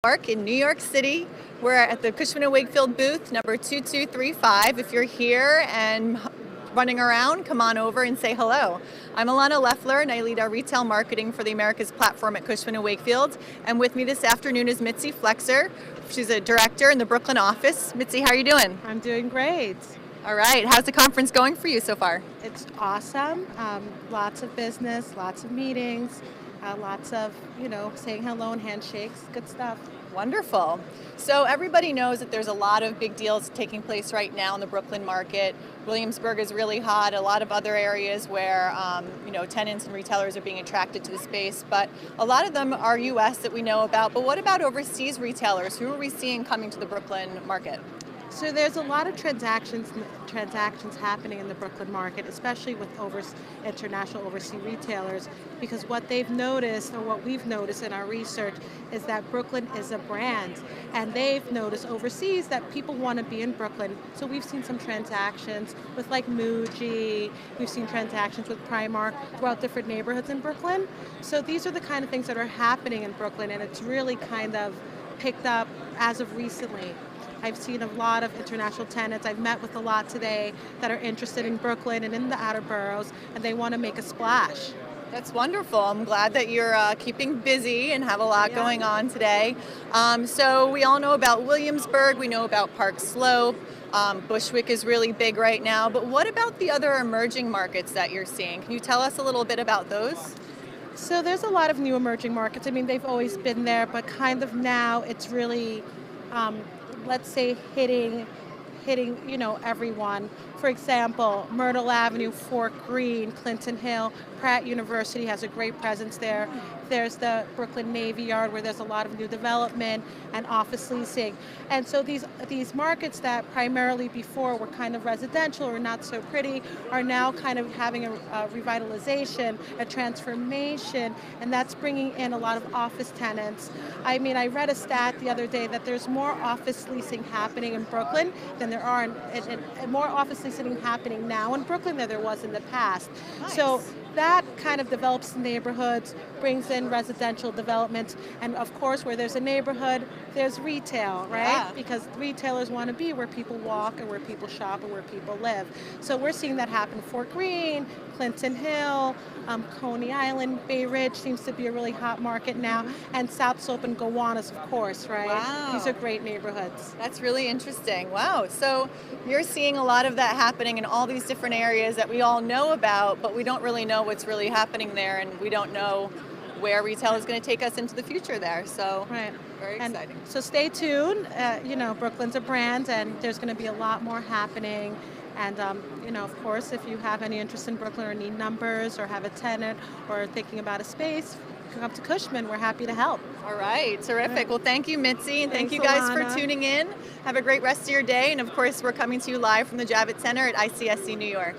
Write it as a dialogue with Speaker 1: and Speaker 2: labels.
Speaker 1: Park in New York City. We're at the Cushman and Wakefield booth, number 2235. If you're here and running around, come on over and say hello. I'm Alana Leffler, and I lead our retail marketing for the Americas platform at Cushman and Wakefield. And with me this afternoon is Mitzi Flexer. She's a director in the Brooklyn office. Mitzi, how are you doing?
Speaker 2: I'm doing great.
Speaker 1: All right. How's the conference going for you so far?
Speaker 2: It's awesome. Lots of business, lots of meetings, lots of, saying hello and handshakes. Good stuff.
Speaker 1: Wonderful. So everybody knows that there's a lot of big deals taking place right now in the Brooklyn market. Williamsburg is really hot. A lot of other areas where tenants and retailers are being attracted to the space, but a lot of them are U.S. that we know about. But what about overseas retailers? Who are we seeing coming to the Brooklyn market?
Speaker 2: So there's a lot of transactions happening in the Brooklyn market, especially with international overseas retailers, because what they've noticed, or what we've noticed in our research, is that Brooklyn is a brand, and they've noticed overseas that people want to be in Brooklyn. So we've seen some transactions with like Muji, we've seen transactions with Primark throughout different neighborhoods in Brooklyn. So these are the kind of things that are happening in Brooklyn, and it's really kind of picked up as of recently. I've seen a lot of international tenants. I've met with a lot today that are interested in Brooklyn and in the outer boroughs, and they want to make a splash.
Speaker 1: That's wonderful. I'm glad that you're keeping busy and have a lot going on today. So we all know about Williamsburg. We know about Park Slope. Bushwick is really big right now. But what about the other emerging markets that you're seeing? Can you tell us a little bit about those?
Speaker 2: So there's a lot of new emerging markets. I mean, they've always been there, but kind of now it's really let's say hitting everyone. For example, Myrtle Avenue, Fort Greene, Clinton Hill, Pratt University has a great presence there. There's the Brooklyn Navy Yard, where there's a lot of new development and office leasing. And so these markets that primarily before were kind of residential or not so pretty are now kind of having a revitalization, a transformation, and that's bringing in a lot of office tenants. I mean, I read a stat the other day that there's more office leasing happening in Brooklyn than there are, and more office leasing happening now in Brooklyn than there was in the past.
Speaker 1: Nice.
Speaker 2: So that kind of develops neighborhoods, brings in residential development, and of course where there's a neighborhood, there's retail, right?
Speaker 1: Yeah.
Speaker 2: Because retailers want to be where people walk and where people shop and where people live. So we're seeing that happen in Fort Greene, Clinton Hill, Coney Island, Bay Ridge seems to be a really hot market now, and South Slope and Gowanus, of course, right?
Speaker 1: Wow.
Speaker 2: These are great neighborhoods.
Speaker 1: That's really interesting. Wow. So you're seeing a lot of that happening in all these different areas that we all know about, but we don't really know what's really happening there, and we don't know where retail is going to take us into the future there. So
Speaker 2: right.
Speaker 1: Very exciting.
Speaker 2: And so stay tuned. Brooklyn's a brand, and there's going to be a lot more happening. And, of course, if you have any interest in Brooklyn or need numbers or have a tenant or thinking about a space, come up to Cushman. We're happy to help.
Speaker 1: All right. Terrific.
Speaker 2: Right.
Speaker 1: Well, thank you, Mitzi. And thank
Speaker 2: Thanks,
Speaker 1: you guys
Speaker 2: Alana.
Speaker 1: for tuning in. Have a great rest of your day. And, of course, we're coming to you live from the Javits Center at ICSC New York.